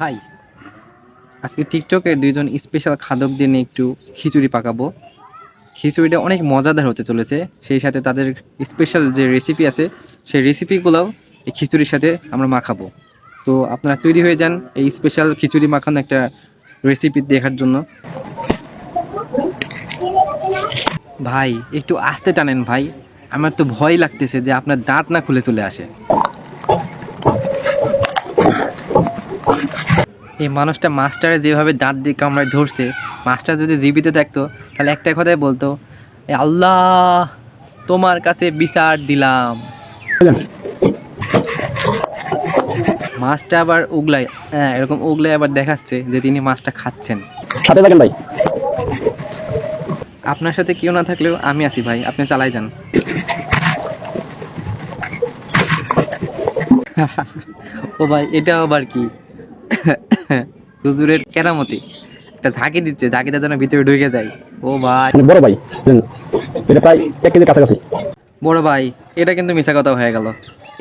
High, আজকে টিকটকের দুইজন স্পেশাল খাদকদের নিয়ে একটু খিচুড়ি পাকাবো। খিচুড়িটা অনেক মজাদার হতে চলেছে, সেই সাথে তাদের স্পেশাল যে রেসিপি আছে সেই রেসিপিগুলোও এই খিচুড়ির সাথে আমরা মাখাবো। তো আপনারা তৈরি হয়ে যান এই স্পেশাল খিচুড়ি মাখানো একটা রেসিপি দেখার জন্য। ভাই একটু আস্তে টানেন ভাই, আমার তো ভয় লাগতেছে যে আপনার দাঁত না খুলে চলে আসে। এই মানুষটা মাস্টারে যেভাবে দাঁত দিয়ে কামড়ায় ধরছে, মাস্টার যদি জীবিত থাকতো তাহলে একটা কথাই বলতো, এ আল্লাহ তোমার কাছে বিচার দিলাম। মাছটা আবার উগলায়, হ্যাঁ এরকম উগলায় আবার দেখাচ্ছে যে তিনি মাছটা খাচ্ছেন। সাথে থাকেন ভাই। আপনার সাথে কেউ না থাকলেও আমি আছি ভাই, আপনি চালাই যান। ও ভাই এটা আবার কি? হুজুরের কেরামতি, একটা ঝাঁকি দিচ্ছে, ঝাঁকিটা যেন ভিতরে ঢুকে যায়। ও ভাই বড় ভাই, এটা প্রায় 1 কেজির কাছাকাছি। বড় ভাই, এটা কিন্তু মিশা কথা হয়ে গেল।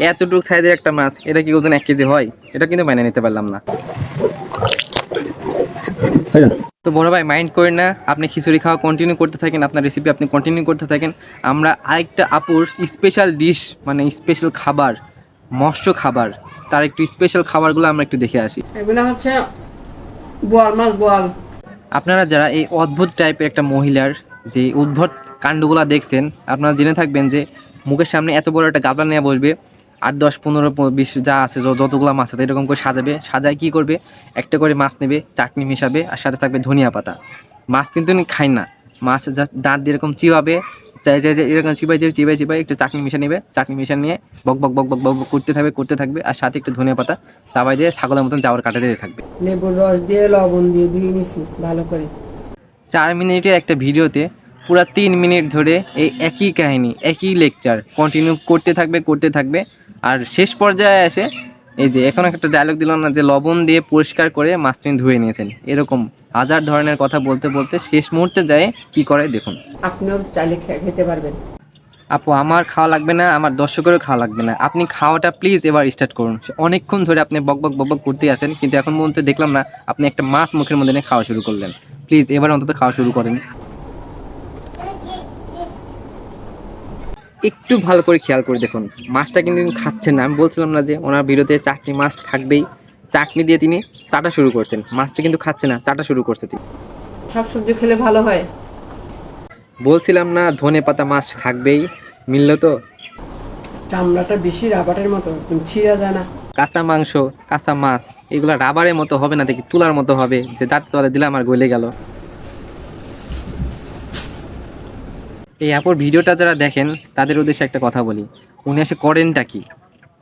এতটুকু সাইজের একটা মাছ, এটা কি ওজন 1 কেজি হয়? এটা কিন্তু মেনে নিতে পারলাম না। তো বড় ভাই মাইন্ড করেন না, আপনি খিচুড়ি খাওয়া কন্টিনিউ করতে থাকেন, আপনার রেসিপি আপনি কন্টিনিউ করতে থাকেন। আমরা আরেকটা আপুর স্পেশাল ডিশ, মানে স্পেশাল খাবার, মৎস্য খাবার, তার একটু স্পেশাল খাবারগুলো আমরা একটু দেখে আসি। এগুলো হচ্ছে বোয়াল মাছ, বোয়াল। আপনারা যারা এই অদ্ভুত টাইপের একটা মহিলার যে উদ্ভট কাণ্ডগুলো দেখছেন, আপনারা জেনে থাকবেন যে মুখের সামনে এত বড় একটা গাবলা নিয়ে বসবে, 8 10 15 20 যা আছে, যতগুলো মাছ আছে এরকম করে সাজাবে, সাজায় কী করবে, একটা করে মাছ নেবে, চাটনি মিশাবে, আর সাথে থাকবে ধনিয়া পাতা। মাছ কিন্তু উনি খায় না, মাছ জাস্ট দাঁত দিয়ে এরকম চিবাবে, এরকম চিবাই একটু চাটনি মিশা নেবে, চাটনি মিশা নিয়ে বক বক বক বক বক বক করতে থাকবে, আর সাথে একটু ধনিয়া পাতা চাবাই দিয়ে ছাগলের মতন যাওয়ার কাটা দিয়ে থাকবে। লেবুর রস দিয়ে লবণ দিয়ে ধুয়ে নিছি ভালো করে। 4 মিনিটের একটা ভিডিওতে পুরো 3 মিনিট ধরে এই একই কাহিনী, একই লেকচার কন্টিনিউ করতে থাকবে। আর শেষ পর্যায়ে এসে এই যে এখন একটা ডায়লগ দিল না যে লবণ দিয়ে পরিষ্কার করে মাছটি ধুয়ে নিয়েছেন, এরকম হাজার ধরনের কথা বলতে বলতে শেষ মুহূর্তে যায় কি করে দেখুন। আপনিও চাইলে খেতে পারবেন। আপু আমার খাওয়া লাগবে না, আমার দর্শকেরও খাওয়া লাগবে না, আপনি খাওয়াটা প্লিজ এবার স্টার্ট করুন। অনেকক্ষণ ধরে আপনি বক বক বক বক করতেই আছেন, কিন্তু এখন পর্যন্ত দেখলাম না আপনি একটা মাছ মুখের মধ্যে নিয়ে খাওয়া শুরু করলেন। প্লিজ এবার অন্তত খাওয়া শুরু করেন। একটু ভালো করে খেয়াল করে দেখুন, মাছটা কিন্তু তিনি খাচ্ছেন না। আমি বলছিলাম না যে ওনার ভিডিওতে চাটনি মাছ থাকবেই, চাটনি দিয়ে তিনি চাটা শুরু করছেন, মাছটা কিন্তু খাচ্ছে না, চাটা শুরু করছে তিনি। শাকসবজি খেলে ভালো হয়। বলছিলাম না ধনেপাতা মাছ থাকবেই, মিলল তো। চামড়াটা বেশি রাবারের মতো, ছিঁড়া যায় না। কাঁচা মাংস, কাঁচা মাছ, এগুলো রাবারের মতো হবে না দেখি, তুলার মতো হবে, যে দাঁত তলে দিলাম আর গলে গেল। এই আপুর ভিডিওটা যারা দেখেন তাদের উদ্দেশ্যে একটা কথা বলি, উনি এসে করেনটা কি?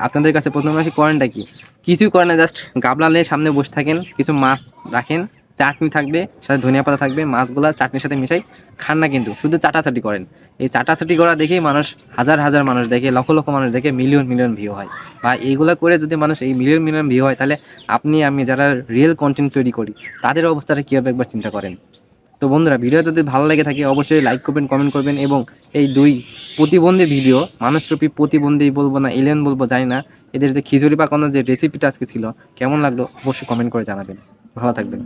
আপনাদের কাছে প্রথমে এসে করেনটা কি? কিছুই করেন না, জাস্ট গাবলা নিয়ে সামনে বসে থাকেন, কিছু মাছ রাখেন, চাটনি থাকবে, সাথে ধনিয়া পাতা থাকবে, মাছগুলা চাটনির সাথে মিশাই খান না, কিন্তু শুধু চাটাচাটি করেন। এই চাটাচাটি করা দেখেই মানুষ, হাজার হাজার মানুষ দেখে, লক্ষ লক্ষ মানুষ দেখে, মিলিয়ন মিলিয়ন ভিউ হয়। বা এইগুলো করে যদি মানুষ এই মিলিয়ন মিলিয়ন ভিউ হয়, তাহলে আপনি আমি যারা রিয়েল কন্টেন্ট তৈরি করি তাদের অবস্থাটা কী হবে একবার চিন্তা করেন। তো বন্ধুরা, ভিডিও যদি ভালো লেগে থাকে অবশ্যই লাইক করবেন, কমেন্ট করবেন, এবং এই দুই প্রতিবন্ধী ভিডিও, মানুষরূপী প্রতিবন্ধী বলবো না এলিয়েন বলবো জানি না, এদের যে খিচুড়ি পাকানোর যে রেসিপিটা আজকে ছিল কেমন লাগলো অবশ্যই কমেন্ট করে জানাবেন। ভালো থাকবেন।